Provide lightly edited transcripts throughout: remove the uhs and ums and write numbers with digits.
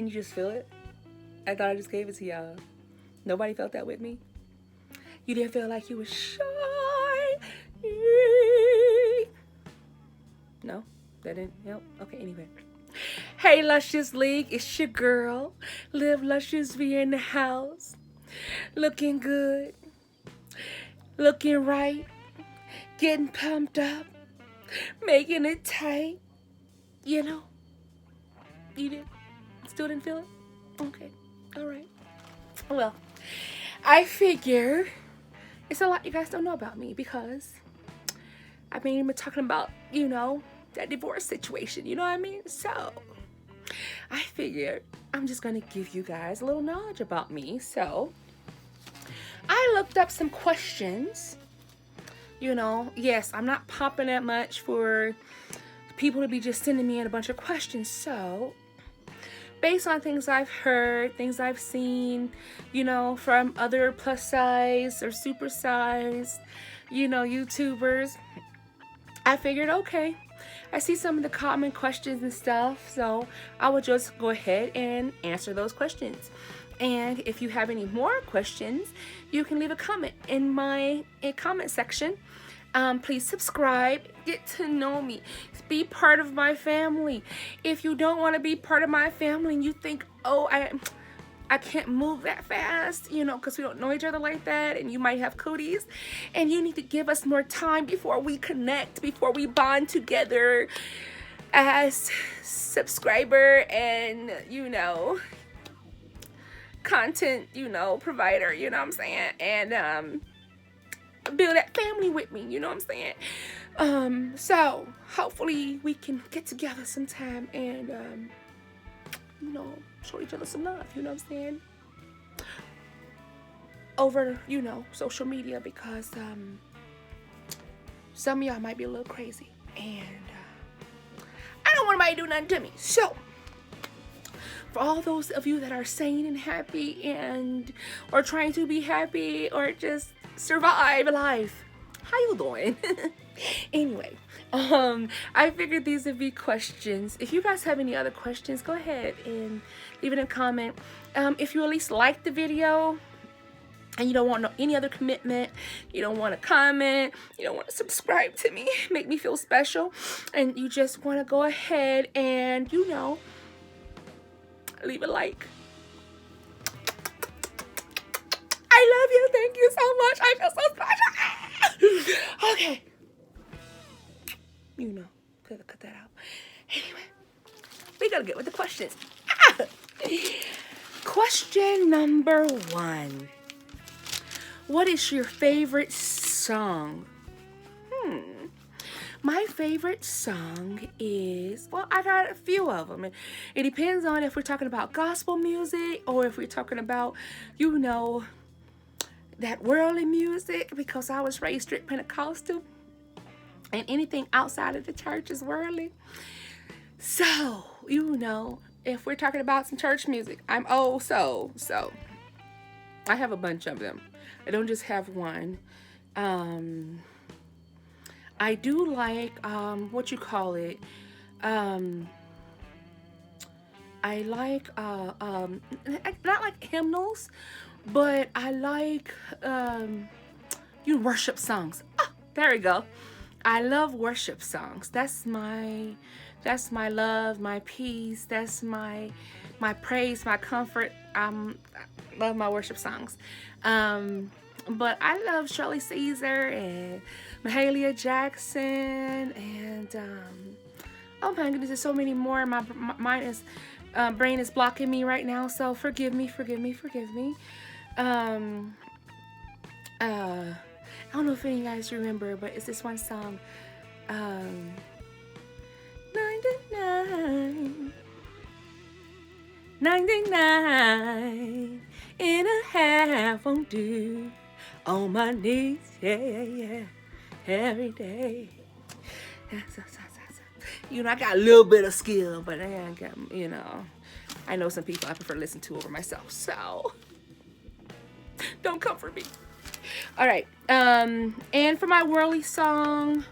Can you just feel it? I thought I just gave it to y'all. Nobody felt that with me? You didn't feel like you were shy? No? That didn't help? Okay, anyway. Hey, Luscious League. It's your girl. Live Luscious V in the house. Looking good. Looking right. Getting pumped up. Making it tight. You know? You did? Still didn't feel it? Okay. Alright. Well, I figure it's a lot you guys don't know about me because I've been talking about, you know, that divorce situation. You know what I mean? So, I figured I'm just going to give you guys a little knowledge about me. So, I looked up some questions. You know, yes, I'm not popping that much for people to be just sending me in a bunch of questions. So, based on things I've heard, things I've seen, you know, from other plus size or super size, you know, YouTubers, I figured, okay, I see some of the common questions and stuff, so I will just go ahead and answer those questions. And if you have any more questions, you can leave a comment in my comment section. Please subscribe, get to know me, be part of my family. If you don't want to be part of my family and you think, oh, I can't move that fast, you know, because we don't know each other like that, and you might have cooties, and you need to give us more time before we connect, before we bond together as subscriber and, you know, content, you know, provider, you know what I'm saying, and build that family with me, you know what I'm saying. So hopefully we can get together sometime and you know, show each other some love, you know what I'm saying, over, you know, social media, because some of y'all might be a little crazy and I don't want anybody to do nothing to me. So for all those of you that are sane and happy and or trying to be happy or just survive life, how you doing? Anyway, I figured these would be questions. If you guys have any other questions, go ahead and leave it in a comment. If you at least like the video and you don't want any other commitment, you don't want to comment, you don't want to subscribe to me, make me feel special, and you just want to go ahead and, you know, leave a like. I love you. Thank you so much. I feel so special. Okay. You know, gotta cut that out. Anyway, we gotta get with the questions. Question number 1. What is your favorite song? My favorite song is, well, I got a few of them. It depends on if we're talking about gospel music or if we're talking about, you know, that worldly music, because I was raised strict Pentecostal and anything outside of the church is worldly. So, you know, if we're talking about some church music, I'm so I have a bunch of them. I don't just have one. I do like what you call it, I like not like hymnals, but I like you worship songs. There we go. I love worship songs. That's my love, my peace. That's my praise, my comfort. I love my worship songs. But I love Shirley Caesar and Mahalia Jackson and oh my goodness, there's so many more. My mind is brain is blocking me right now, so forgive me. I don't know if any of you guys remember, but it's this one song, 99 and a half won't do, on my knees, yeah, every day. You know, I got a little bit of skill, but I ain't got, you know, I know some people I prefer to listen to over myself, so don't come for me. All right, and for my worldly song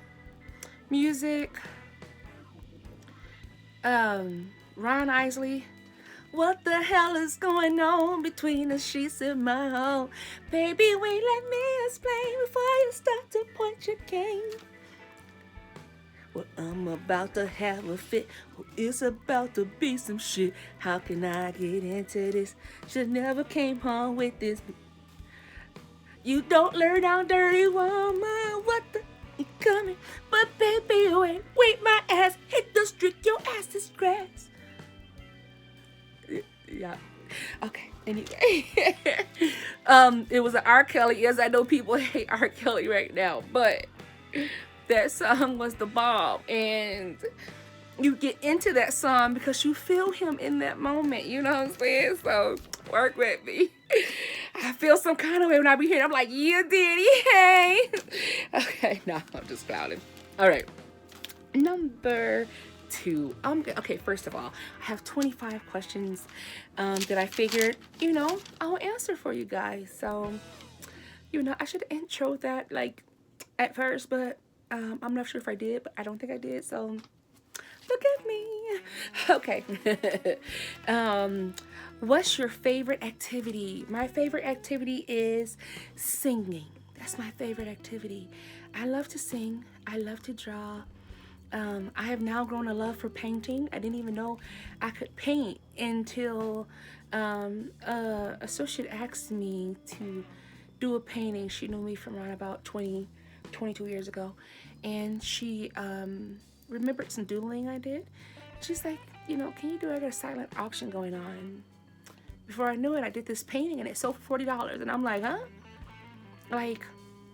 music, Ron Isley, What the hell is going on between the sheets in my home? Baby, wait, let me explain before you start to point your cane. Well, I'm about to have a fit. Well, it's about to be some shit. How can I get into this? Should never came home with this. You don't learn how dirty, woman. What the? You coming? But baby, wait, my ass hit the street. Your ass is grass. Yeah. Okay. Anyway, it was an R. Kelly. Yes, I know people hate R. Kelly right now, but that song was the bomb, and you get into that song because you feel him in that moment. You know what I'm saying? So work with me. I feel some kind of way when I be here. I'm like, yeah, Diddy, hey. Okay, no, I'm just clowning. All right, number 2. Okay, first of all, I have 25 questions that I figured, I'll answer for you guys. So, I should intro that like at first, but I'm not sure if I did, but I don't think I did. So, look at me. Okay. What's your favorite activity? My favorite activity is singing. That's my favorite activity. I love to sing. I love to draw. I have now grown a love for painting. I didn't even know I could paint until a associate asked me to do a painting. She knew me from around about 22 years ago. And she remembered some doodling I did. She's like, can you do it? I got a silent auction going on. Before I knew it, I did this painting and it sold for $40. And I'm like, huh? Like,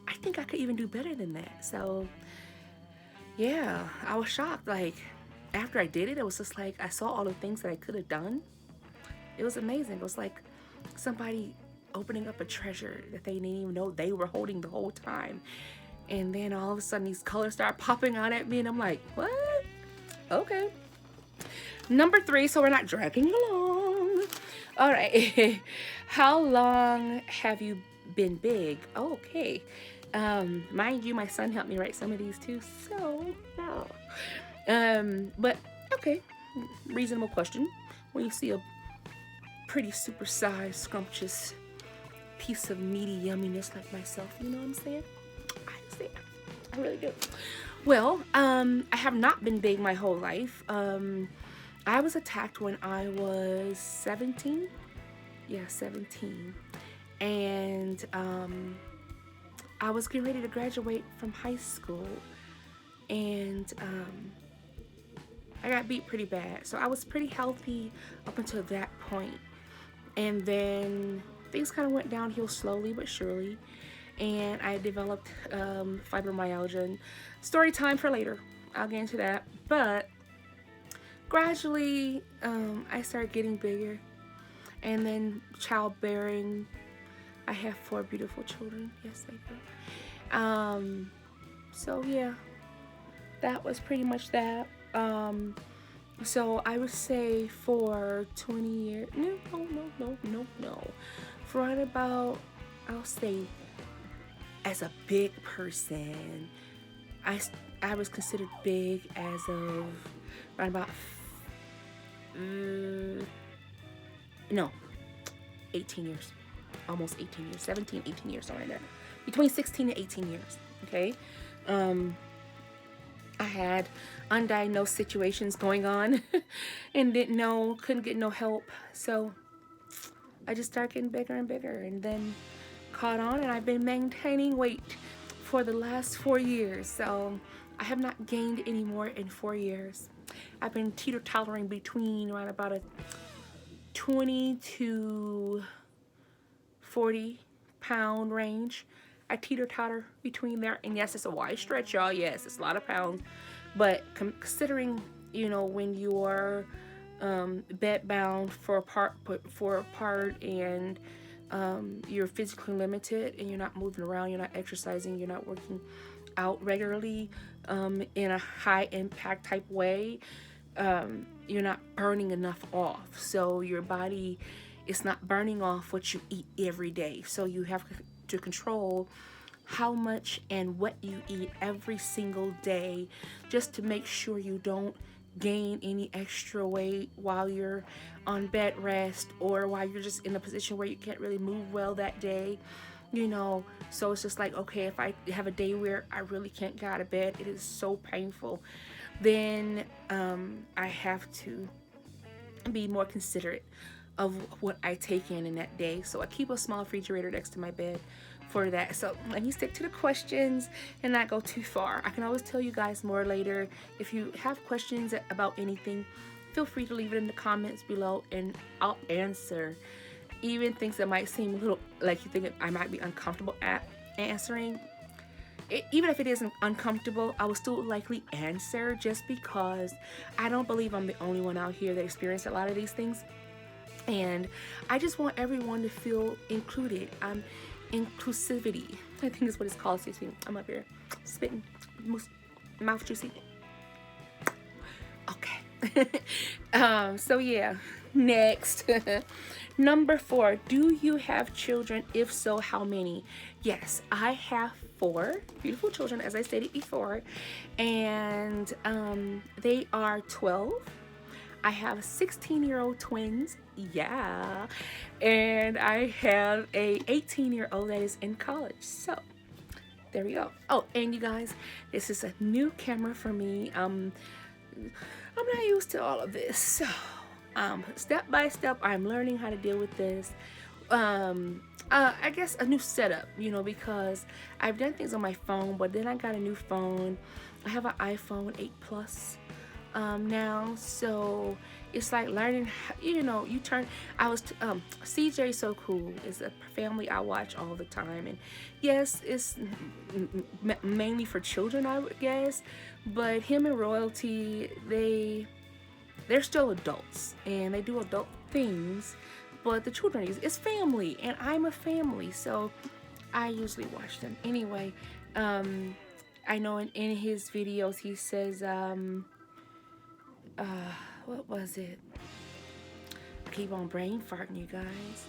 I think I could even do better than that. So, yeah, I was shocked. Like, after I did it, it was just like I saw all the things that I could have done. It was amazing. It was like somebody opening up a treasure that they didn't even know they were holding the whole time. And then all of a sudden, these colors start popping out at me, and I'm like, what? Okay. Number 3, so we're not dragging along. All right. How long have you been big? Okay. Mind you, my son helped me write some of these too. So, but okay. Reasonable question. When you see a pretty supersized, scrumptious piece of meaty yumminess like myself, you know what I'm saying? I understand. I really do. Well, I have not been big my whole life. I was attacked when I was 17. Yeah, 17. And I was getting ready to graduate from high school. And I got beat pretty bad. So I was pretty healthy up until that point. And then things kind of went downhill slowly but surely. And I developed fibromyalgia. And story time for later. I'll get into that. But gradually, I started getting bigger. And then childbearing. I have 4 beautiful children. Yes, I do. So, yeah. That was pretty much that. So, I would say for 20 years. No. For right about, I'll say, as a big person, I was considered big as of right about 18 years. Almost 18 years. 17, 18 years, somewhere in there. Between 16 and 18 years. Okay? I had undiagnosed situations going on and couldn't get no help. So I just started getting bigger and bigger and then caught on, and I've been maintaining weight for the last 4 years. So I have not gained any more in 4 years. I've been teeter-tottering between around about a 20 to 40 pound range. I teeter-totter between there, and yes, it's a wide stretch, y'all. Yes, it's a lot of pounds, but considering when you are bed bound for a part, and you're physically limited, and you're not moving around, you're not exercising, you're not working out regularly in a high impact type way, you're not burning enough off. So your body is not burning off what you eat every day. So you have to control how much and what you eat every single day, just to make sure you don't gain any extra weight while you're on bed rest, or while you're just in a position where you can't really move well that day, you know. So it's just like, okay, if I have a day where I really can't get out of bed, it is so painful, then I have to be more considerate of what I take in that day. So I keep a small refrigerator next to my bed for that. So let me stick to the questions and not go too far. I can always tell you guys more later. If you have questions about anything, feel free to leave it in the comments below and I'll answer. Even things that might seem a little like you think I might be uncomfortable at answering, even if it isn't uncomfortable, I will still likely answer, just because I don't believe I'm the only one out here that experienced a lot of these things. And I just want everyone to feel included. Inclusivity, I think is what it's called. Excuse me, I'm up here spitting, mouth juicy. Okay. So yeah, next. Number 4, do you have children? If so, how many? Yes, I have 4 beautiful children, as I stated before, and they are 12. I have 16-year-old twins, yeah, and I have a 18-year-old that is in college. So there we go. Oh, and you guys, this is a new camera for me. I'm not used to all of this, so step by step I'm learning how to deal with this. I guess a new setup, you know, because I've done things on my phone, but then I got a new phone. I have an iPhone 8 Plus now, so it's like learning, you know, CJ So Cool is a family I watch all the time, and yes, it's mainly for children, I would guess, but him and Royalty, they're still adults and they do adult things, but the children, it's family, and I'm a family, so I usually watch them anyway. I know in his videos he says what was it? I keep on brain farting, you guys.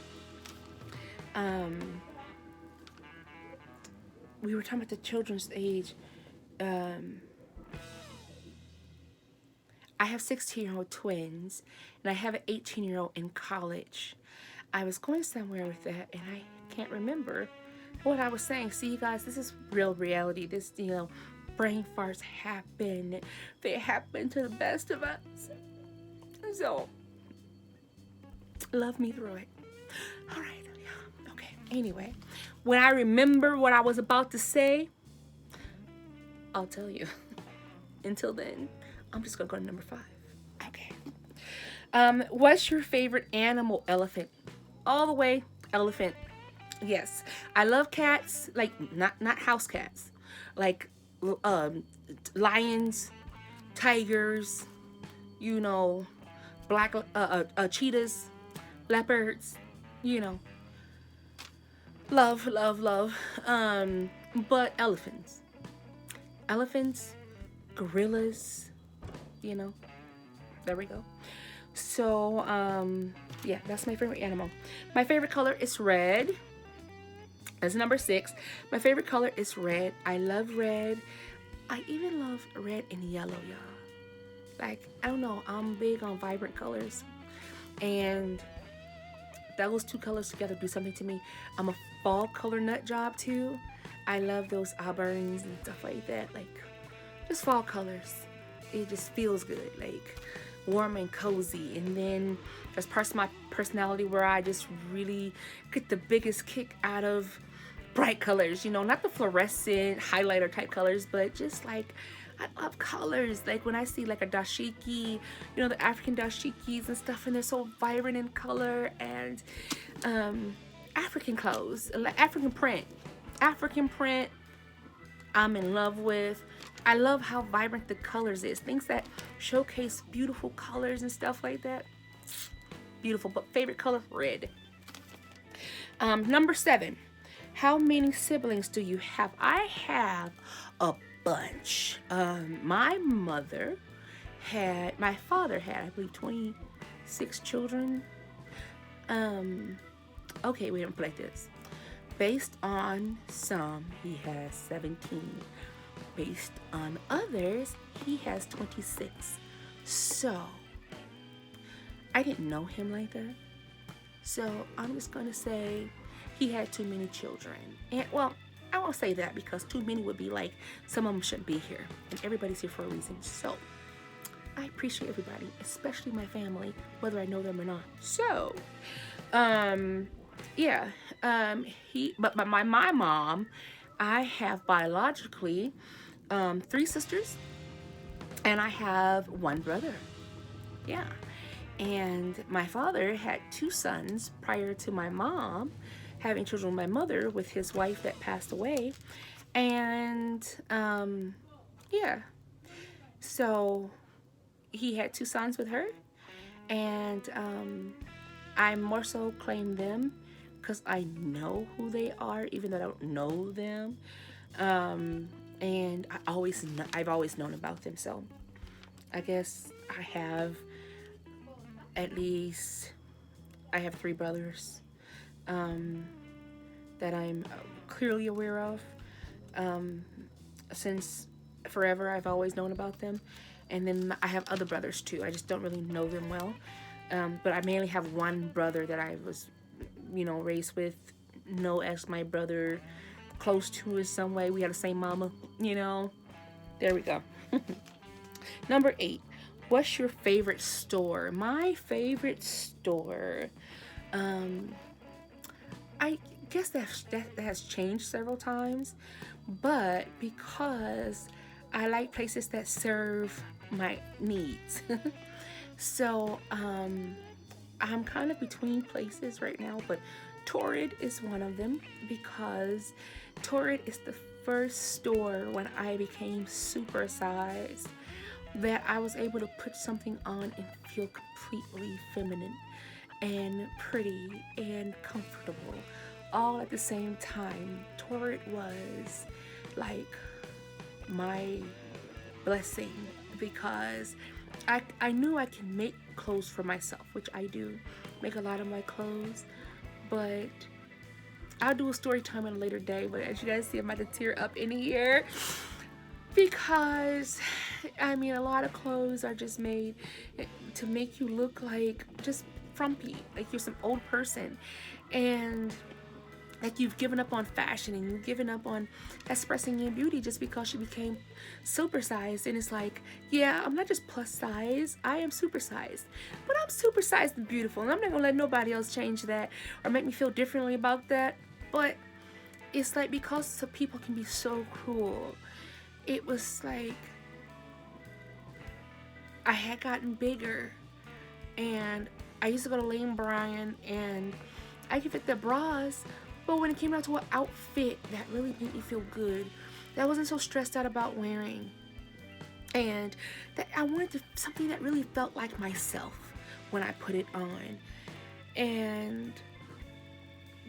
We were talking about the children's age. I have 16-year-old twins, and I have an 18-year-old in college. I was going somewhere with that, and I can't remember what I was saying. See, you guys, this is real reality. This, you know, brain farts happen. They happen to the best of us. So, love me through it. All right. Okay. Anyway, when I remember what I was about to say, I'll tell you. Until then, I'm just gonna go to number 5. Okay. What's your favorite animal? Elephant. All the way, elephant. Yes, I love cats. Like not house cats. Like lions, tigers. You know, black cheetahs, leopards. You know. Love. But elephants. Gorillas, you know, there we go. So yeah, that's my favorite animal. My favorite color is red. That's number 6. My favorite color is red. I love red. I even love red and yellow, y'all. Like, I don't know, I'm big on vibrant colors, and those 2 colors together do something to me. I'm a fall color nut job too. I love those auburns and stuff like that. Like, just fall colors. It just feels good, like warm and cozy. And then there's parts of my personality where I just really get the biggest kick out of bright colors, you know, not the fluorescent highlighter type colors, but just like, I love colors. Like when I see like a dashiki, you know, the African dashikis and stuff, and they're so vibrant in color, and African clothes, like African print, I'm in love with. I love how vibrant the colors is. Things that showcase beautiful colors and stuff like that. Beautiful. But favorite color, red. Number 7. How many siblings do you have? I have a bunch. My father had, I believe, 26 children. Okay, we don't play this. Based on some, he has 17. Based on others, he has 26. So I didn't know him like that. So I'm just gonna say he had too many children. And well, I won't say that because too many would be like some of them shouldn't be here, and everybody's here for a reason. So I appreciate everybody, especially my family, whether I know them or not. So, yeah, but my mom, I have biologically, 3 sisters, and I have 1 brother. Yeah. And my father had 2 sons prior to my mom having children with my mother with his wife that passed away. And yeah, so he had 2 sons with her. And I more so claim them because I know who they are, even though I don't know them. And I've always known about them. So I guess I have 3 brothers that I'm clearly aware of. Since forever, I've always known about them. And then I have other brothers too. I just don't really know them well. But I mainly have 1 brother that I was, raised with, know as my brother, close to in some way. We had the same mama, There we go. Number 8. What's your favorite store? My favorite store. I guess that has changed several times, but because I like places that serve my needs. So I'm kind of between places right now, but Torrid is one of them because Torrid is the first store when I became supersized that I was able to put something on and feel completely feminine and pretty and comfortable all at the same time. Torrid was like my blessing because I knew I can make clothes for myself, which I do make a lot of my clothes, but I'll do a story time at a later day. But as you guys see, I'm about to tear up in here because a lot of clothes are just made to make you look like just frumpy, like you're some old person, and like you've given up on fashion and you've given up on expressing your beauty just because you became supersized. And it's like, yeah, I'm not just plus size, I am supersized, but I'm supersized and beautiful, and I'm not gonna let nobody else change that or make me feel differently about that. But it's like, because some people can be so cruel, it was like I had gotten bigger, and I used to go to Lane Bryant and I could fit the bras, but when it came down to an outfit that really made me feel good, that I wasn't so stressed out about wearing, and that I wanted something that really felt like myself when I put it on. And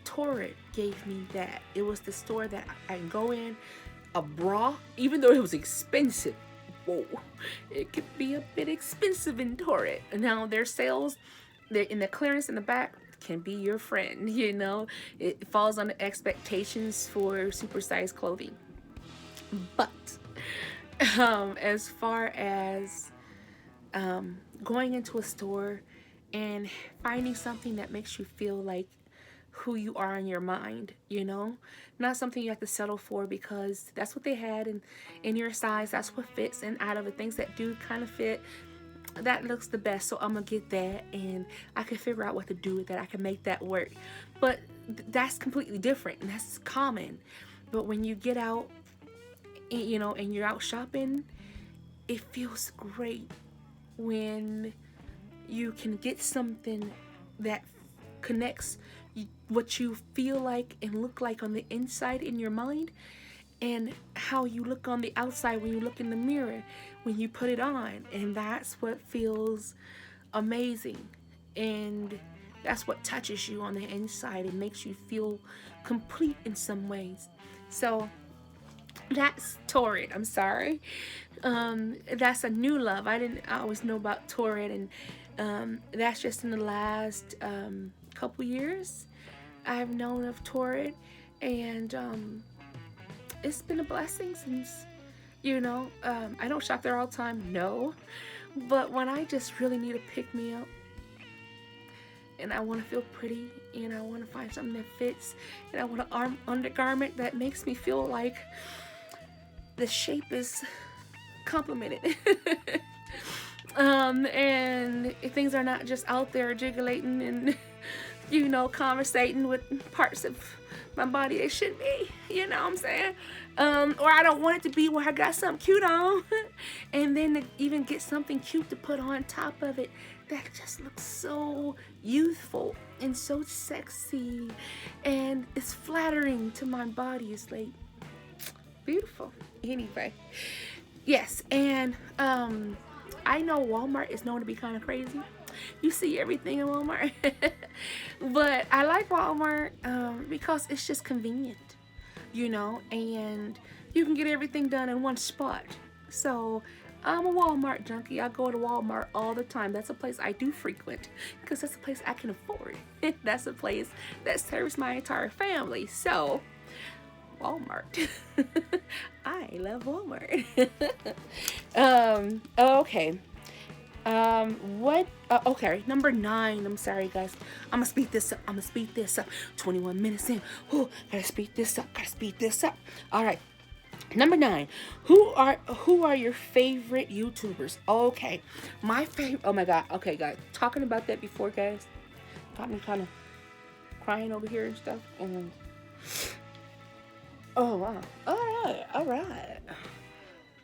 Torrid gave me that. It was the store that I can go in, a bra, even though it was expensive. Whoa, it could be a bit expensive in Torrid. Now their sales, they're in the clearance in the back, can be your friend. It falls under expectations for supersized clothing. But as far as going into a store and finding something that makes you feel like who you are in your mind, not something you have to settle for because that's what they had in your size, that's what fits, and out of the things that do kind of fit, that looks the best, so I'm gonna get that, and I can figure out what to do with that. I can make that work. But that's completely different, and that's common. But when you get out, and you're out shopping, it feels great when you can get something that connects what you feel like and look like on the inside in your mind, and how you look on the outside when you look in the mirror when you put it on. And that's what feels amazing, and that's what touches you on the inside and makes you feel complete in some ways. So that's Torrid. I'm sorry. That's a new love. I always know about Torrid, and that's just in the last couple years I've known of Torrid, and it's been a blessing since, I don't shop there all the time, no, But when I just really need to pick me up and I want to feel pretty and I want to find something that fits and I want an undergarment that makes me feel like the shape is complimented. And things are not just out there jiggling and, you know, conversating with parts of my body they should be. You know what I'm saying? Or I don't want it to be where I got something cute on and then to even get something cute to put on top of it that just looks so youthful and so sexy and it's flattering to my body. It's like beautiful. Anyway, yes, and I know Walmart is known to be kind of crazy. You see everything in Walmart. But I like Walmart because it's just convenient, you know, and you can get everything done in one spot. So I'm a Walmart junkie. I go to Walmart all the time. That's a place I do frequent because that's a place I can afford. That's a place that serves my entire family. So Walmart. I love Walmart. Okay. Okay, number 9. I'm sorry, guys. I'm gonna speed this up. 21 minutes in. Ooh, gotta speed this up. All right. Number 9. Who are your favorite YouTubers? Okay. My favorite. Oh my God. Okay, guys. Talking about that before, guys. Got me kind of crying over here and stuff. And oh wow. All right.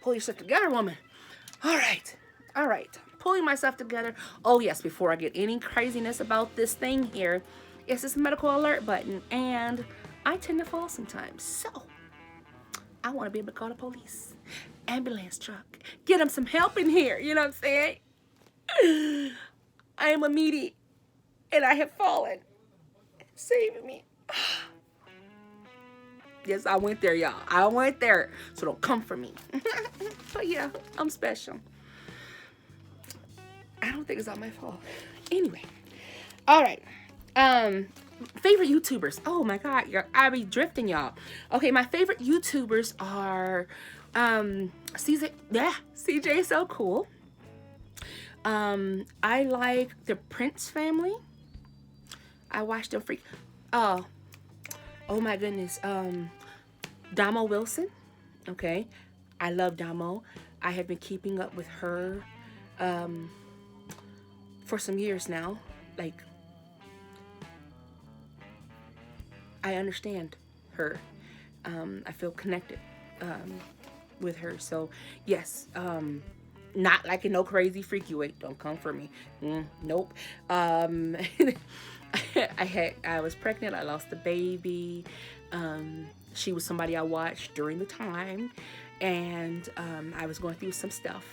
Pull yourself together, woman. All right. Pulling myself together. Oh yes, before I get any craziness about this thing here, it's this medical alert button, and I tend to fall sometimes. So I want to be able to call the police, ambulance truck, get them some help in here. You know what I'm saying? I am a meaty, and I have fallen. Save me. Yes, I went there, y'all. I went there. So don't come for me. But yeah, I'm special. I don't think it's all my fault. Anyway. All right. Favorite YouTubers. Oh my God. I be drifting, y'all. Okay, my favorite YouTubers are CJ is so cool. I like the Prince family. I watch them oh my goodness. Damo Wilson. Okay. I love Damo. I have been keeping up with her for some years now. Like, I understand her. I feel connected with her. So yes, not like in no crazy freaky way. Don't come for me. Nope. I was pregnant. I lost the baby. She was somebody I watched during the time, and I was going through some stuff.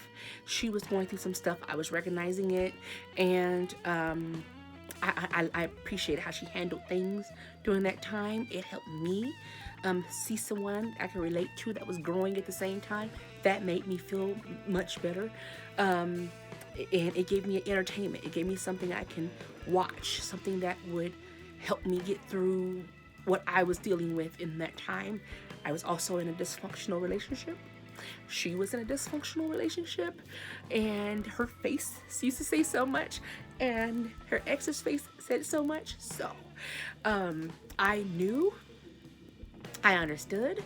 She was going through some stuff. I was recognizing it, and I appreciate how she handled things during that time. It helped me see someone I can relate to that was growing at the same time. That made me feel much better. And it gave me entertainment. It gave me something I can watch, something that would help me get through what I was dealing with in that time. I was also in a dysfunctional relationship. She was in a dysfunctional relationship, and her face used to say so much, and her ex's face said so much. So I knew, I understood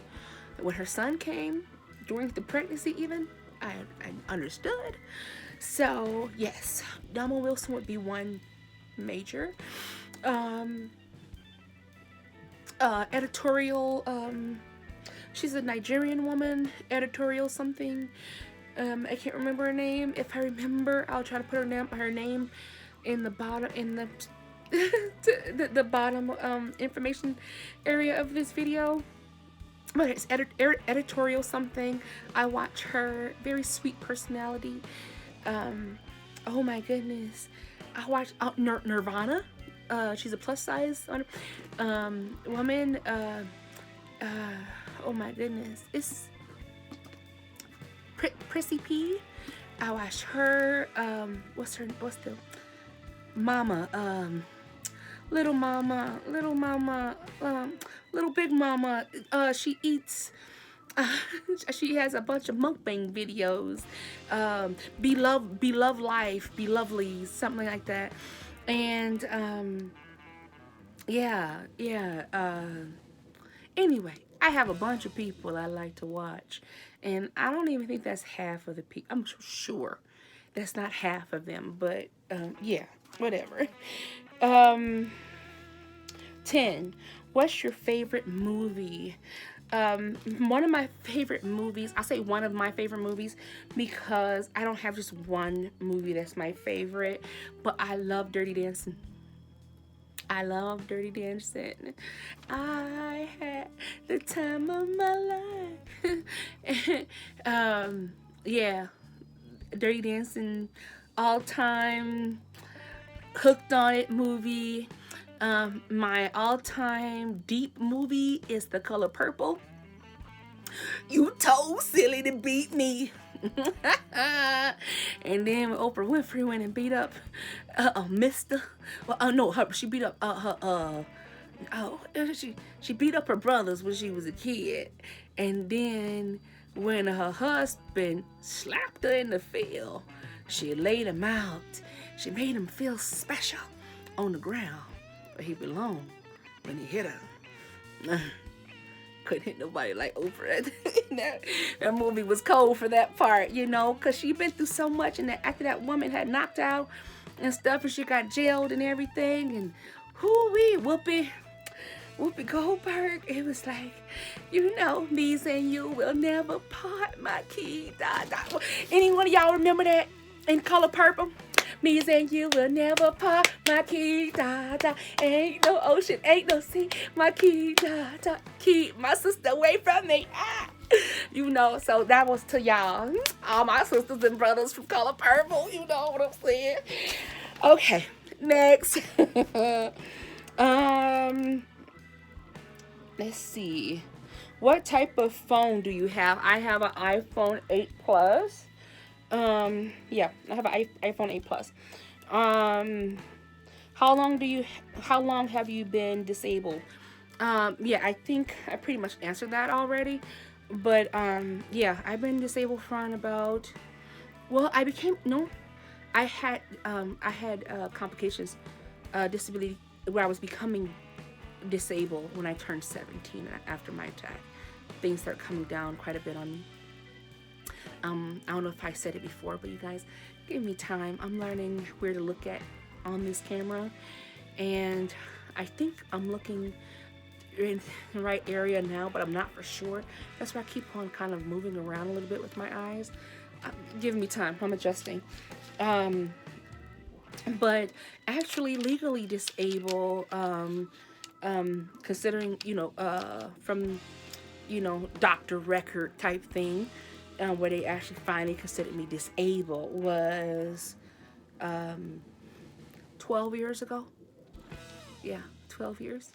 that when her son came during the pregnancy, even I understood. So yes, Damo Wilson would be one major. Editorial, she's a Nigerian woman, editorial something. I can't remember her name. If I remember, I'll try to put her name in the bottom, in the bottom information area of this video. But it's editorial something. I watch her. Very sweet personality. Oh my goodness. I watch Nirvana. She's a plus size woman. Oh my goodness. It's Prissy P. I watch her. What's the mama? Little mama, little big mama. She eats She has a bunch of mukbang videos. Be love life, be lovely, something like that. And anyway, I have a bunch of people I like to watch, and I don't even think that's half of the people. I'm sure that's not half of them, but yeah, whatever. Um, 10. What's your favorite movie? One of my favorite movies, I'll say one of my favorite movies because I don't have just one movie that's my favorite, but I love Dirty Dancing. I love Dirty Dancing. I had the time of my life. Yeah, Dirty Dancing, all time hooked on it movie. My all time deep movie is The Color Purple. You told silly to beat me. And then Oprah Winfrey went and beat up Mister. Well, no, she beat up she beat up her brothers when she was a kid, and then when her husband slapped her in the field, she laid him out. She made him feel special on the ground where he belonged when he hit her. Couldn't hit nobody like Oprah. That movie was cold for that part, you know, because she been through so much, and after that woman had knocked out and stuff, and she got jailed and everything, and Whoopi Goldberg, it was like, you know, me and you will never part, my key. Da, da. Any one of y'all remember that in Color Purple? Me and you will never part, my key, da, da. Ain't no ocean, ain't no sea, my key, da, da. Keep my sister away from me. Ah. You know, so that was to y'all. All my sisters and brothers from Color Purple, you know what I'm saying? Okay, next. Let's see. What type of phone do you have? I have an iPhone 8 Plus. Yeah, I have an iPhone 8 Plus. How long have you been disabled? Yeah, I think I pretty much answered that already. But yeah, I've been disabled for about, well, I had complications, disability, where I was becoming disabled when I turned 17 after my attack. Things started coming down quite a bit on me. I don't know if I said it before, but you guys, give me time. I'm learning where to look at on this camera, and I think I'm looking in the right area now, but I'm not for sure. That's why I keep on kind of moving around a little bit with my eyes. Give me time. I'm adjusting. But actually legally disabled, considering, from, doctor record type thing, where they actually finally considered me disabled, was 12 years ago. Yeah, 12 years.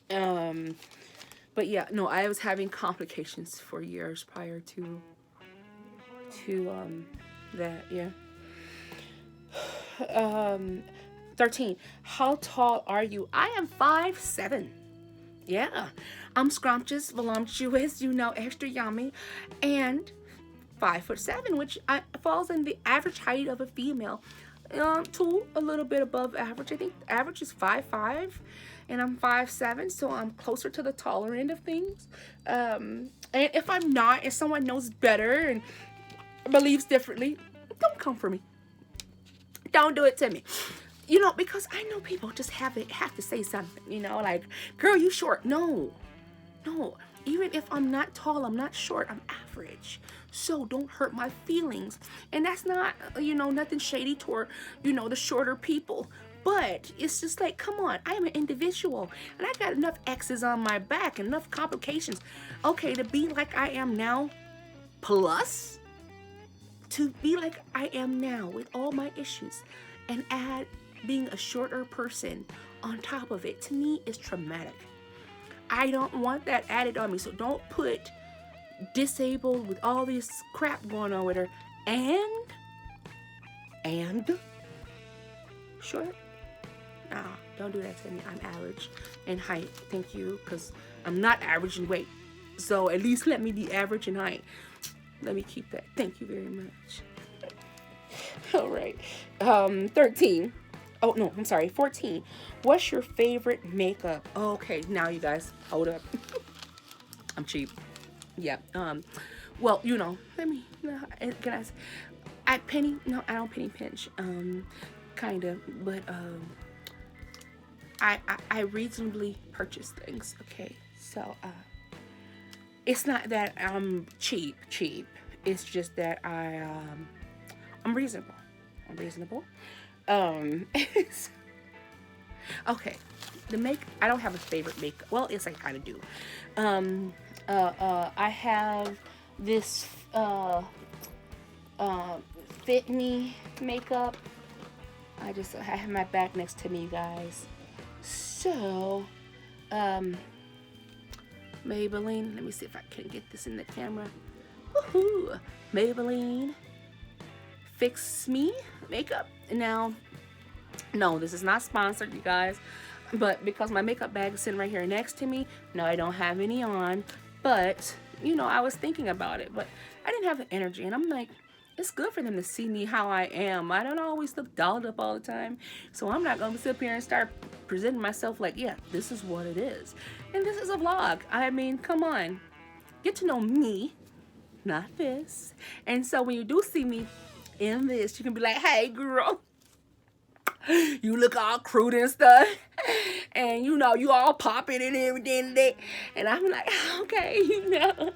But yeah, no, I was having complications for years prior to that, yeah. 13. How tall are you? I am 5'7". Yeah. I'm scrumptious, voluptuous, extra yummy, and 5'7", which falls in the average height of a female. To a little bit above average. I think average is 5'5", and I'm 5'7", so I'm closer to the taller end of things. And if I'm not, if someone knows better and believes differently, don't come for me. Don't do it to me. Because I know people just have to say something, like, girl, you short. No. Even if I'm not tall, I'm not short, I'm average. So don't hurt my feelings. And that's not, nothing shady toward, the shorter people. But it's just like, come on, I am an individual. And I got enough X's on my back, enough complications. Okay, to be like I am now, plus to be like I am now with all my issues, and add being a shorter person on top of it, to me is traumatic. I don't want that added on me. So don't put disabled with all this crap going on with her and short. Nah, don't do that to me. I'm average in height. Thank you, because I'm not average in weight. So at least let me be average in height. Let me keep that. Thank you very much. All right. 13. Oh, no, I'm sorry. 14. What's your favorite makeup? Okay, now you guys, hold up. I'm cheap. Yeah. Well, you know, let me, can I penny, no, I don't penny pinch. Kind of, but, I reasonably purchase things. Okay. So, it's not that I'm cheap. It's just that I'm reasonable. I'm reasonable. Um, okay. I don't have a favorite makeup. Well, yes, I kind of do. I have this Fit Me makeup. I have my bag next to me, you guys. So, Maybelline. Let me see if I can get this in the camera. Woohoo! Maybelline Fix Me makeup. Now, no, this is not sponsored, you guys. But because my makeup bag is sitting right here next to me, no, I don't have any on. But, you know, I was thinking about it, but I didn't have the energy. And I'm like, it's good for them to see me how I am. I don't always look dolled up all the time. So I'm not going to sit up here and start presenting myself like, yeah, this is what it is. And this is a vlog. I mean, come on. Get to know me, not this. And so when you do see me in this, you can be like, hey, girl. You look all crude and stuff, and you know you all popping and everything today, and I'm like, okay, you know,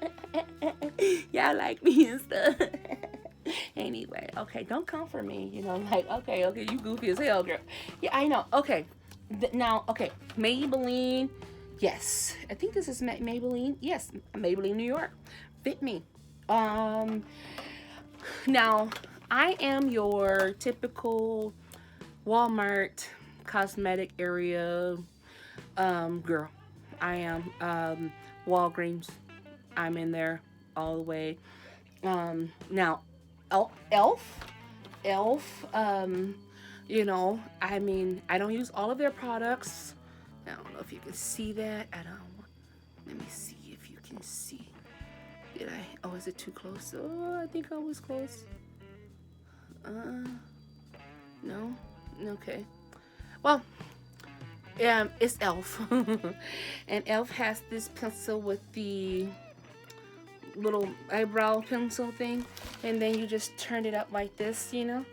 y'all like me and stuff. Anyway, okay, don't come for me, you know, like, okay, you goofy as hell, girl. Yeah, I know. Okay, now, okay, Maybelline, yes, I think this is Maybelline. Yes, Maybelline, New York. Fit Me. Now, I am your typical Walmart cosmetic area girl. I am Walgreens. I'm in there all the way. Now, Elf, you know, I mean, I don't use all of their products. I don't know if you can see that. Let me see if you can see. Did I? Oh, is it too close? Oh, I think I was close. No. Okay. Well, it's Elf. And Elf has this pencil with the little eyebrow pencil thing, and then you just turn it up like this, you know,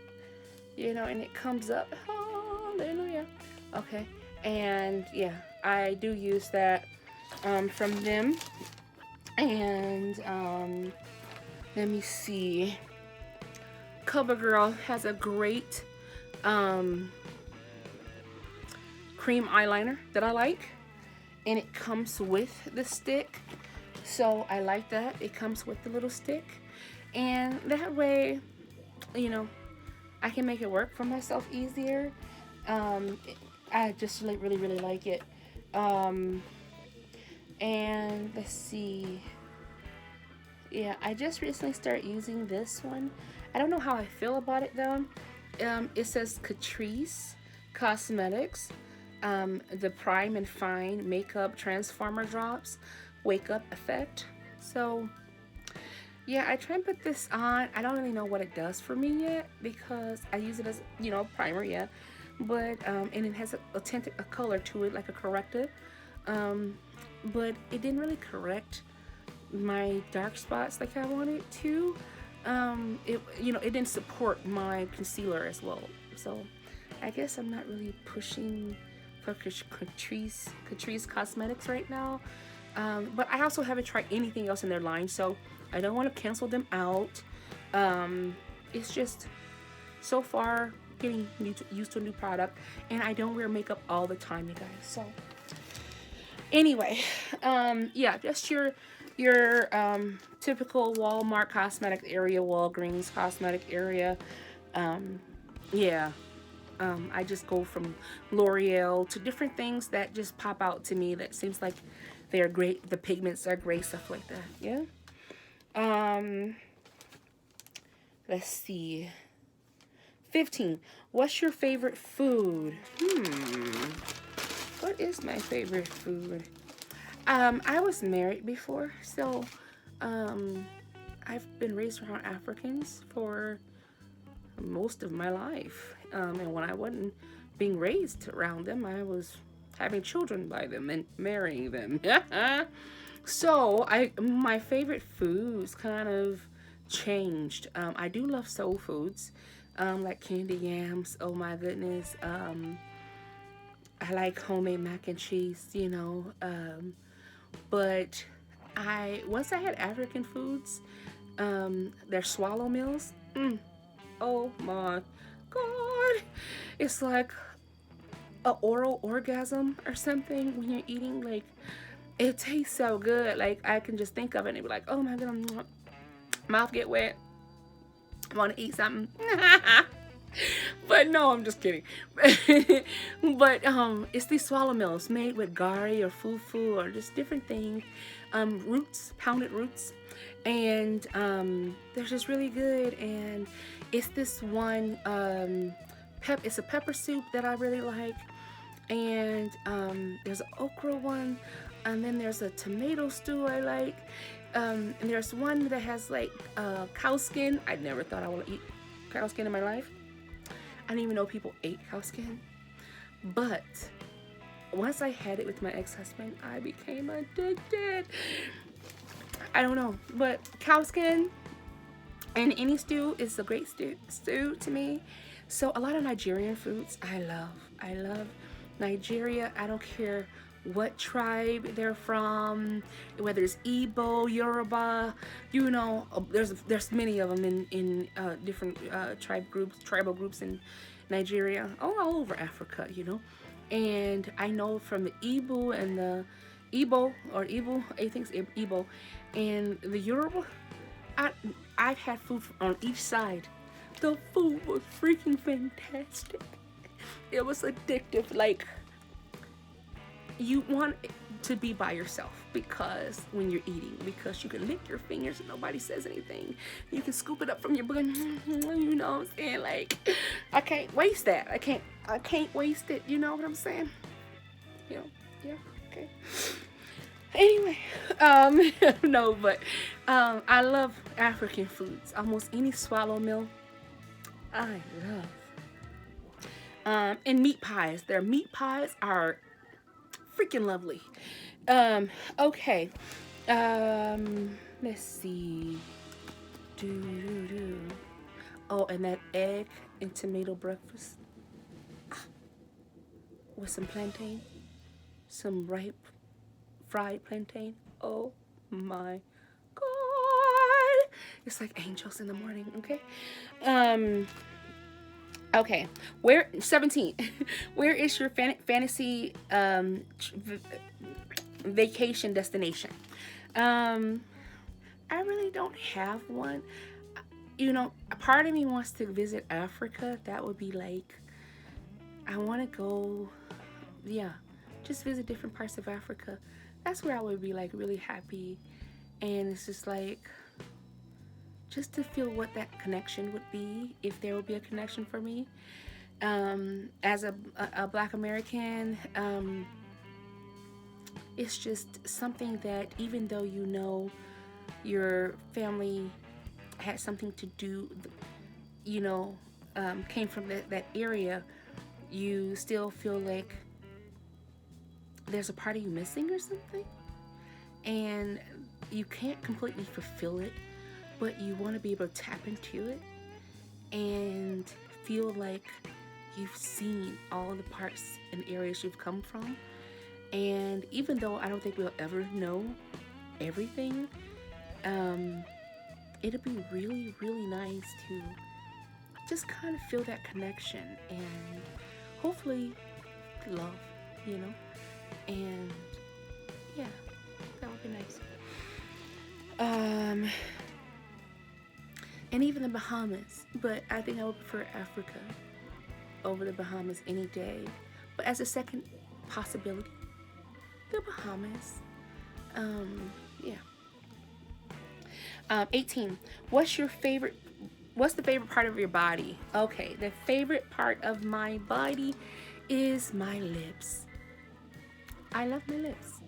and it comes up. Hallelujah. Okay. And yeah, I do use that from them. And let me see. CoverGirl has a great cream eyeliner that I like, and it comes with the stick, so I like that. It comes with the little stick, and that way, you know, I can make it work for myself easier. I just really like it. And let's see. Yeah, I just recently started using this one. I don't know how I feel about it though. It says Catrice Cosmetics, the Prime and Fine Makeup Transformer Drops Wake Up Effect. So yeah, I try and put this on. I don't really know what it does for me yet because I use it as, you know, primer, yeah. But and it has a color to it, like a corrective. But it didn't really correct my dark spots like I wanted to. It, you know, it didn't support my concealer as well. So I guess I'm not really pushing for Catrice Cosmetics right now. But I also haven't tried anything else in their line, so I don't want to cancel them out. It's just so far getting used to a new product, and I don't wear makeup all the time, you guys. So anyway, yeah, just your typical Walmart cosmetic area, Walgreens cosmetic area. Yeah, I just go from L'Oreal to different things that just pop out to me that seems like they're great. The pigments are great, stuff like that. Yeah. Let's see. 15. What's your favorite food? What is my favorite food? I was married before, so um, I've been raised around Africans for most of my life. And when I wasn't being raised around them, I was having children by them and marrying them. So my favorite foods kind of changed. I do love soul foods, like candy yams. Oh my goodness. I like homemade mac and cheese, you know. But I once I had African foods, their swallow meals. Oh my god, it's like a oral orgasm or something when you're eating. Like it tastes so good. Like I can just think of it and be like, oh my god, mouth get wet. I want to eat something. But no, I'm just kidding. But it's these swallow meals made with gari or fufu or just different things, roots, pounded roots, and they're just really good. And it's this one it's a pepper soup that I really like, and there's an okra one, and then there's a tomato stew I like, and there's one that has like cow skin. I never thought I would eat cow skin in my life. I didn't even know people ate cow skin. But once I had it with my ex-husband, I became addicted. I don't know, but cow skin and any stew is a great stew to me. So a lot of Nigerian foods I love. I love Nigeria. I don't care what tribe they're from, whether it's Igbo, Yoruba, you know, there's many of them in different tribal groups in Nigeria, all over Africa, you know. And I know from the Igbo and the Igbo, I think it's Igbo, and the Yoruba, I've had food on each side. The food was freaking fantastic. It was addictive. Like, you want to be by yourself because when you're eating, because you can lick your fingers and nobody says anything. You can scoop it up from your bun, you know what I'm saying? Like, I can't waste that. I can't waste it. You know what I'm saying? You know, yeah, okay. Anyway, no, but I love African foods. Almost any swallow meal, I love. And meat pies. Their meat pies are freaking lovely. Okay. Let's see. Oh, and that egg and tomato breakfast with some plantain, some ripe fried plantain. Oh my god! It's like angels in the morning. Okay. Okay, 17? Where is your fantasy vacation destination? I really don't have one. You know, a part of me wants to visit Africa. That would be like, I want to go, yeah, just visit different parts of Africa. That's where I would be like really happy. And it's just like, just to feel what that connection would be, if there would be a connection for me. As a Black American, it's just something that even though you know your family had something to do, you know, came from that area, you still feel like there's a part of you missing or something. And you can't completely fulfill it, but you want to be able to tap into it and feel like you've seen all the parts and areas you've come from. And even though I don't think we'll ever know everything, it'll be really, really nice to just kind of feel that connection and hopefully love, you know? And yeah, that would be nice. And even the Bahamas, but I think I would prefer Africa over the Bahamas any day. But as a second possibility, the Bahamas. Yeah. 18. What's the favorite part of your body? Okay, the favorite part of my body is my lips. I love my lips.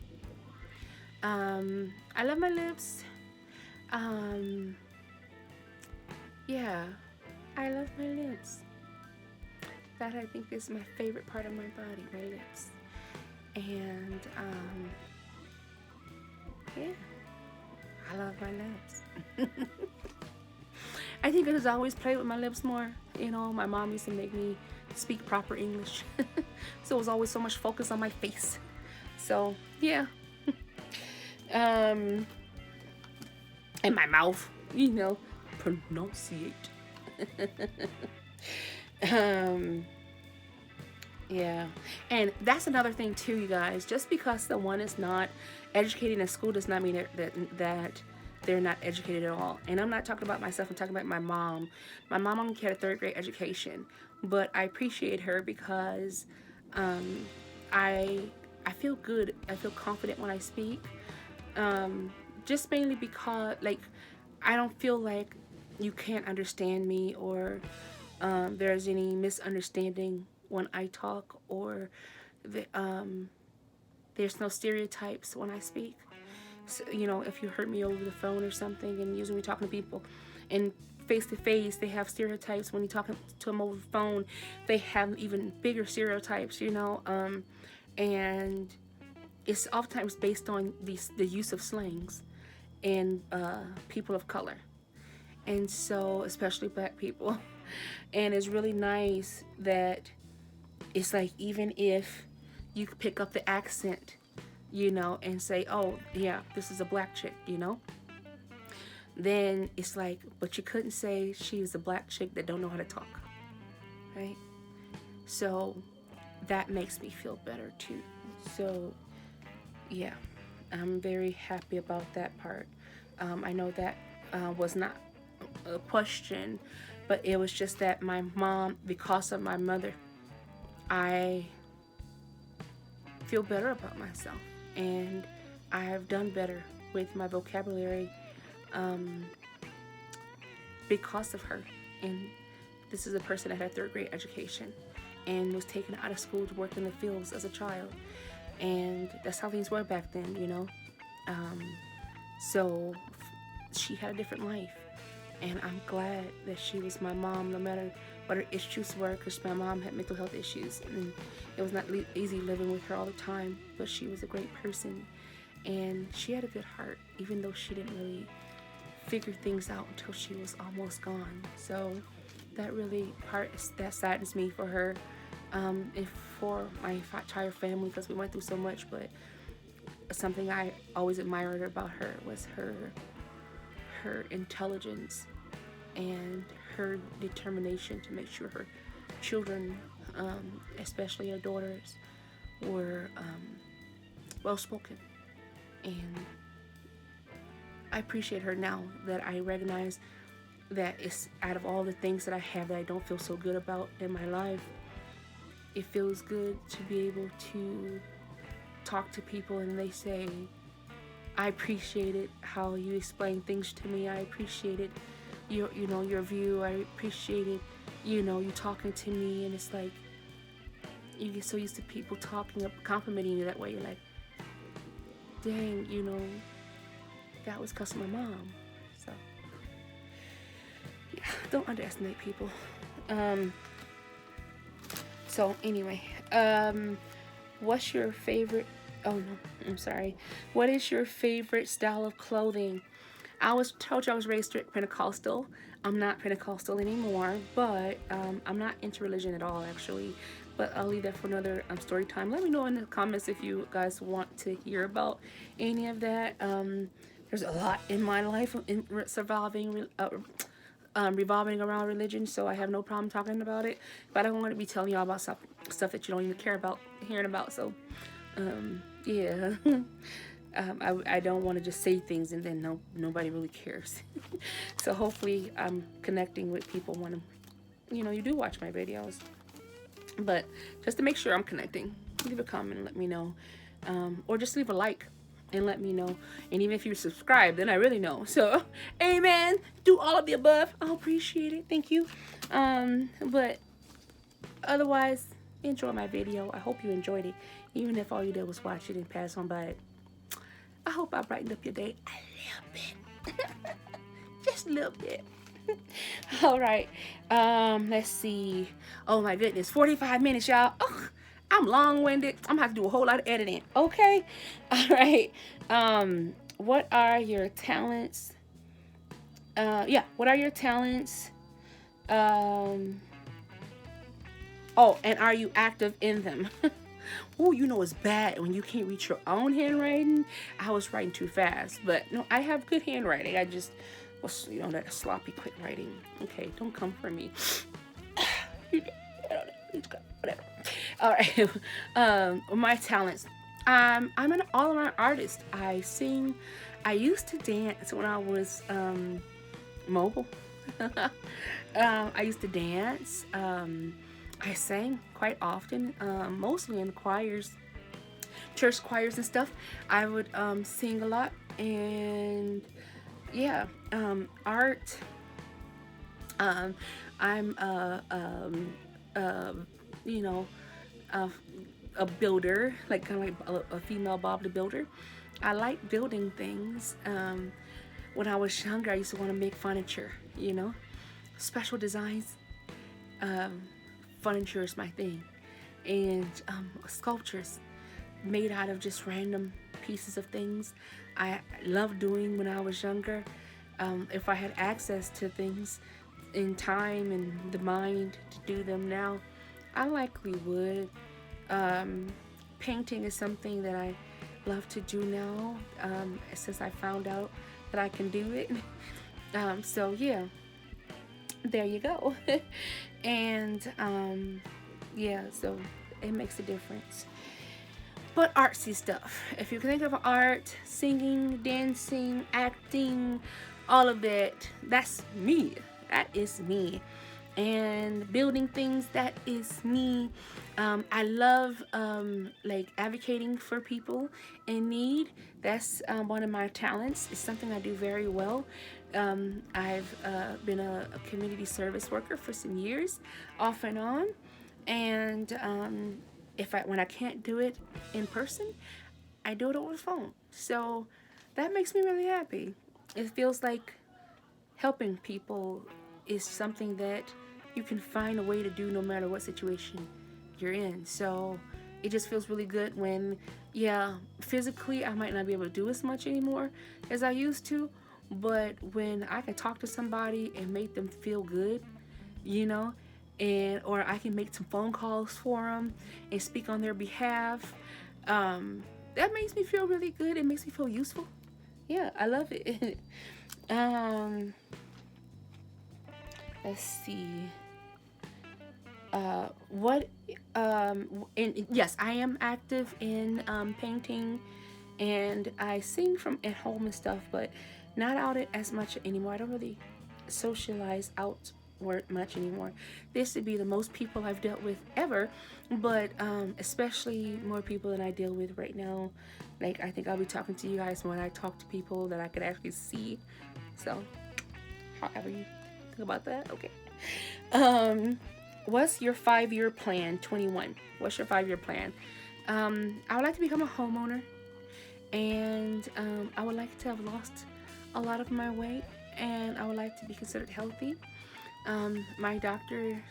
I love my lips. Um, yeah, I love my lips. That I think is my favorite part of my body, my lips. And yeah, I love my lips. I think I just always play with my lips more. You know, my mom used to make me speak proper English. So it was always so much focus on my face. So yeah. um and my mouth, you know, pronunciate. um yeah. And that's another thing too, you guys. Just because someone is not educated in school does not mean that they're not educated at all. And I'm not talking about myself, I'm talking about my mom. My mom only had a third grade education, but I appreciate her because um, I I feel good. I feel confident when I speak. Um, just mainly because like I don't feel like you can't understand me, or there's any misunderstanding when I talk, or the, there's no stereotypes when I speak. So, you know, if you heard me over the phone or something, and usually talking to people and face to face, they have stereotypes. When you talk to them over the phone, they have even bigger stereotypes, you know, and it's oftentimes based on the use of slangs and people of color. And so, especially black people. And it's really nice that it's like, even if you could pick up the accent, you know, and say, oh, yeah, this is a black chick, you know, then it's like, but you couldn't say she's a black chick that don't know how to talk, right? So that makes me feel better too. So yeah, I'm very happy about that part. I know that was not a question, but it was just that my mom, because of my mother, I feel better about myself, and I have done better with my vocabulary um, because of her. And this is a person that had a third grade education and was taken out of school to work in the fields as a child, and that's how things were back then, you know. Um, so she had a different life, and I'm glad that she was my mom, no matter what her issues were, because my mom had mental health issues, and it was not easy living with her all the time, but she was a great person, and she had a good heart, even though she didn't really figure things out until she was almost gone. So that really that saddens me for her, and for my entire family, because we went through so much. But something I always admired about her was her intelligence and her determination to make sure her children, especially her daughters, were well spoken. And I appreciate her now that I recognize that it's out of all the things that I have that I don't feel so good about in my life, it feels good to be able to talk to people and they say, I appreciated how you explained things to me. I appreciated your view. I appreciated, you talking to me. And it's like, you get so used to people complimenting you that way. You're like, dang, that was because of my mom. So yeah, don't underestimate people. So anyway, what's your favorite? Oh no, I'm sorry. What is your favorite style of clothing? I was told you I was raised Pentecostal. I'm not Pentecostal anymore, but I'm not into religion at all, actually. But I'll leave that for another story time. Let me know in the comments if you guys want to hear about any of that. There's a lot in my life revolving around religion, so I have no problem talking about it. But I don't want to be telling y'all about stuff that you don't even care about hearing about. So, yeah. I don't want to just say things and then nobody really cares. So hopefully I'm connecting with people when you do watch my videos. But just to make sure I'm connecting, leave a comment and let me know. Or just leave a like and let me know. And even if you subscribe, then I really know. So, amen. Do all of the above. I'll appreciate it. Thank you. But otherwise, enjoy my video. I hope you enjoyed it. Even if all you did was watch it and pass on by it. I hope I brightened up your day a little bit. Just a little bit. All right. Let's see. Oh my goodness, 45 minutes, y'all. Oh, I'm long-winded. I'm gonna have to do a whole lot of editing. Okay. All right. What are your talents? Yeah. What are your talents? Um. Oh, and are you active in them? Oh, you know it's bad when you can't read your own handwriting. I was writing too fast, but no, I have good handwriting. I just was, that sloppy quick writing. Okay, don't come for me. Whatever. All right. My talents. I'm an all-around artist. I sing. I used to dance when I was mobile. I used to dance. I sang quite often, mostly in the choirs, church choirs and stuff. I would sing a lot, and yeah, art. I'm you know, a builder, like kind of like a female Bob the Builder. I like building things. When I was younger, I used to want to make furniture, special designs. Furniture is my thing, and sculptures made out of just random pieces of things. I loved doing when I was younger. If I had access to things in time and the mind to do them now, I likely would. Painting is something that I love to do now, since I found out that I can do it. So yeah, there you go. And yeah, so it makes a difference. But artsy stuff, if you can think of art, singing, dancing, acting, all of that, that's me. That is me. And building things, that is me. I love like advocating for people in need. That's one of my talents. It's something I do very well. I've been a community service worker for some years, off and on. And when I can't do it in person, I do it over the phone. So that makes me really happy. It feels like helping people is something that you can find a way to do no matter what situation you're in. So it just feels really good when, yeah, physically I might not be able to do as much anymore as I used to, but when I can talk to somebody and make them feel good, or I can make some phone calls for them and speak on their behalf, that makes me feel really good. It makes me feel useful. Yeah, I love it. Let's see. And yes, I am active in painting, and I sing from at home and stuff, but not out as much anymore. I don't really socialize outward much anymore. This would be the most people I've dealt with ever, but especially more people than I deal with right now. Like, I think I'll be talking to you guys when I talk to people that I could actually see. So, however you think about that, okay. What's your 5-year plan? 21. What's your 5-year plan? I would like to become a homeowner, and I would like to have lost a lot of my weight, and I would like to be considered healthy. My doctor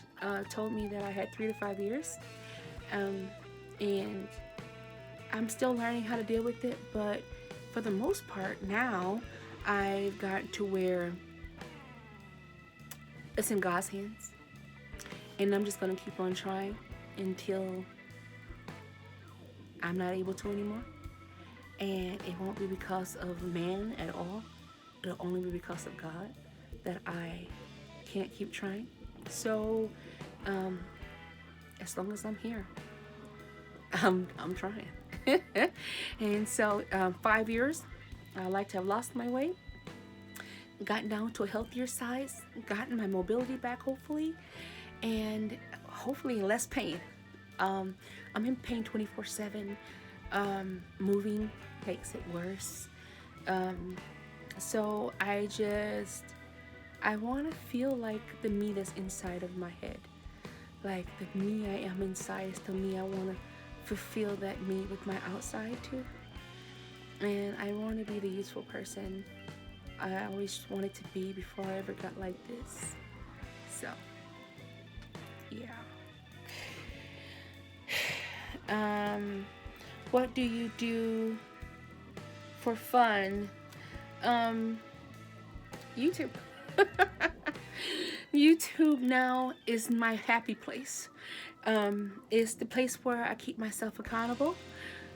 told me that I had 3 to 5 years, and I'm still learning how to deal with it, but for the most part now, I've gotten to where it's in God's hands, and I'm just going to keep on trying until I'm not able to anymore. And it won't be because of man at all. It'll only be because of God that I can't keep trying. So as long as I'm here, I'm trying. And so 5 years, I'd like to have lost my weight, gotten down to a healthier size, gotten my mobility back hopefully, and hopefully less pain. I'm in pain 24/7. Moving makes it worse. So I want to feel like the me that's inside of my head. Like the me I am inside is the me I want to fulfill that me with my outside too. And I want to be the useful person I always wanted to be before I ever got like this. So, yeah. What do you do for fun? YouTube. YouTube now is my happy place. It's the place where I keep myself accountable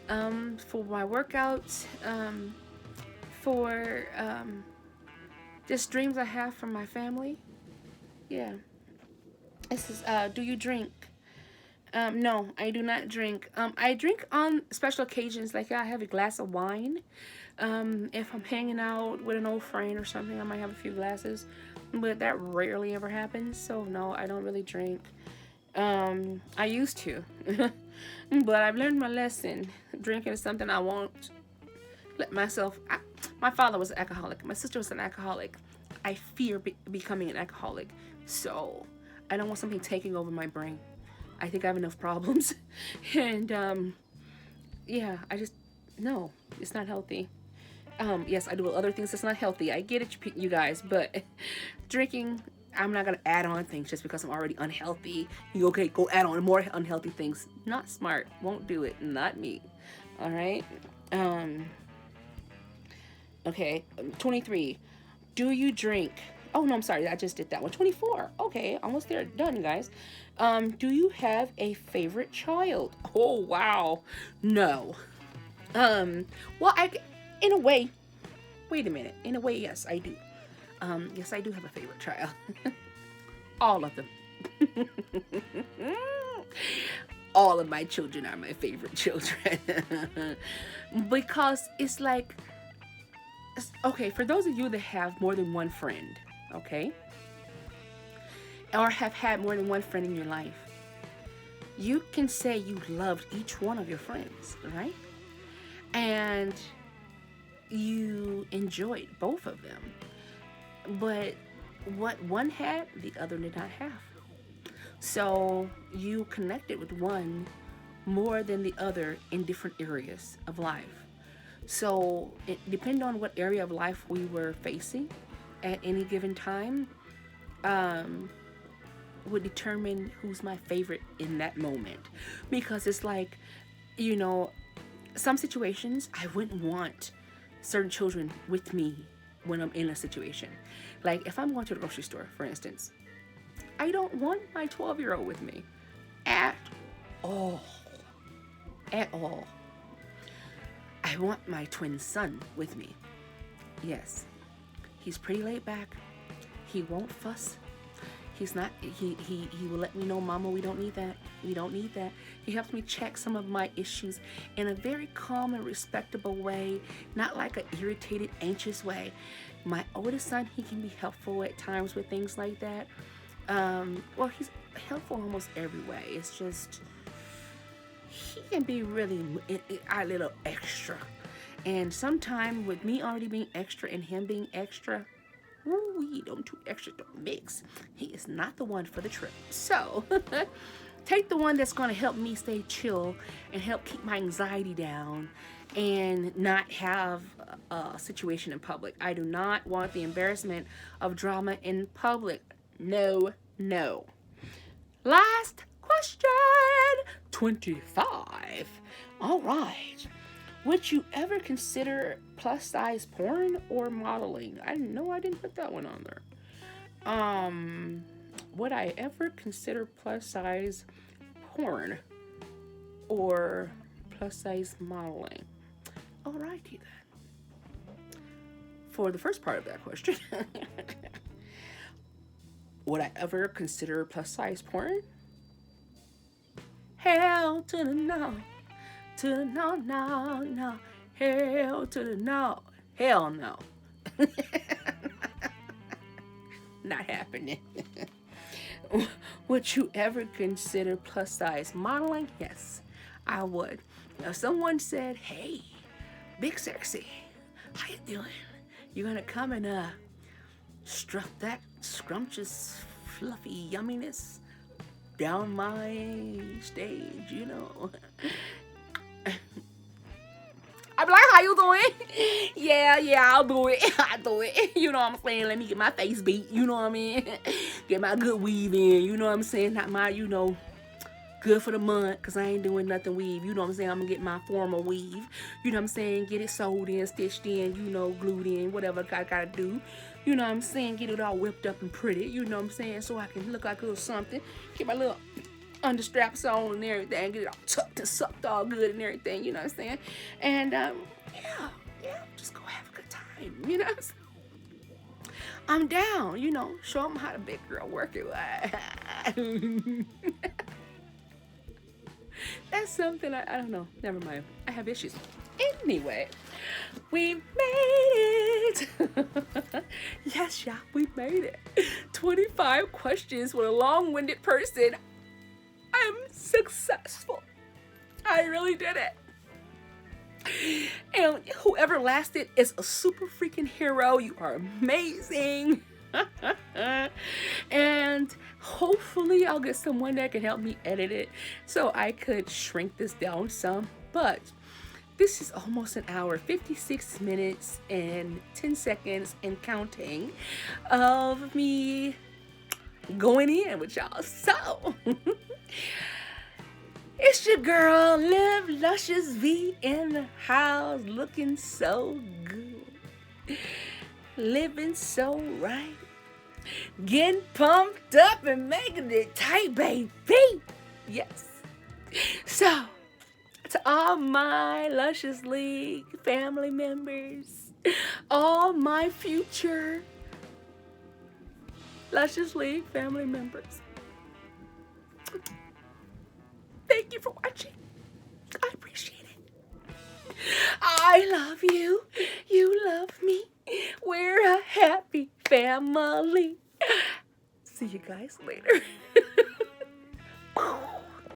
for my workouts, for just dreams I have from my family. Yeah. This is, do you drink? No, I do not drink. I drink on special occasions, like I have a glass of wine. If I'm hanging out with an old friend or something, I might have a few glasses, but that rarely ever happens. So no, I don't really drink. I used to, but I've learned my lesson. Drinking is something I won't let myself. My father was an alcoholic. My sister was an alcoholic. I fear becoming an alcoholic, so I don't want something taking over my brain. I think I have enough problems, and yeah, no, it's not healthy. Yes, I do other things that's not healthy. I get it, you guys, but drinking, I'm not gonna add on things just because I'm already unhealthy. You okay? Go add on more unhealthy things. Not smart. Won't do it. Not me. All right. Okay. 23. Do you drink? Oh no, I'm sorry. I just did that one. 24. Okay, almost there. Done, guys. Do you have a favorite child? Oh wow. No. Well, in a way. Wait a minute. In a way, yes, I do. Yes, I do have a favorite child. All of them. All of my children are my favorite children. Because it's like, okay, for those of you that have more than one friend, okay, or have had more than one friend in your life, you can say you loved each one of your friends, right? And you enjoyed both of them. But what one had, the other did not have. So you connected with one more than the other in different areas of life. So it depending on what area of life we were facing at any given time, would determine who's my favorite in that moment. Because it's like, some situations I wouldn't want certain children with me when I'm in a situation. Like if I'm going to the grocery store, for instance, I don't want my 12-year-old with me at all. At all. I want my twin son with me. Yes. He's pretty laid back. He won't fuss. He's not, he will let me know, Mama, we don't need that. We don't need that. He helps me check some of my issues in a very calm and respectable way, not like an irritated, anxious way. My oldest son, he can be helpful at times with things like that. Well, he's helpful almost every way. It's just, he can be really a little extra. And sometimes with me already being extra and him being extra, ooh, don't two extra don't mix. He is not the one for the trip. So take the one that's going to help me stay chill and help keep my anxiety down and not have a situation in public. I do not want the embarrassment of drama in public. No, no. Last question, 25. All right. Would you ever consider plus size porn or modeling? I didn't put that one on there. Would I ever consider plus size porn or plus size modeling? Alrighty then. For the first part of that question, would I ever consider plus size porn? Hell to the no. To the no, no, no. Hell to the no. Hell no. Not happening. Would you ever consider plus size modeling? Yes, I would. If someone said, hey, Big Sexy, how you doing? You're gonna come and strut that scrumptious, fluffy yumminess down my stage, I'd be like, how how you doing? Yeah, I'll do it. I'll do it. You know what I'm saying? Let me get my face beat. You know what I mean? Get my good weave in. You know what I'm saying? Not my, good for the month, because I ain't doing nothing weave. You know what I'm saying? I'm going to get my formal weave. You know what I'm saying? Get it sewed in, stitched in, glued in, whatever I got to do. You know what I'm saying? Get it all whipped up and pretty. You know what I'm saying? So I can look like a little something. Get my little understraps on and everything. Get it all tucked and sucked all good and everything. You know what I'm saying? And, just go have a good time. You know what I'm saying? I'm down, show them how the big girl work it. That's something I don't know. Never mind. I have issues. Anyway, we made it. Yes, we made it. 25 questions with a long-winded person. I'm successful. I really did it. And whoever lasted is a super freaking hero. You are amazing. And hopefully I'll get someone that can help me edit it so I could shrink this down some. But this is almost an hour, 56 minutes and 10 seconds and counting of me going in with y'all. So it's your girl, Live Luscious V in the house, looking so good, living so right, getting pumped up and making it tight, baby. Yes. So, to all my Luscious League family members, all my future Luscious League family members, thank you for watching. I appreciate it. I love you. You love me. We're a happy family. See you guys later.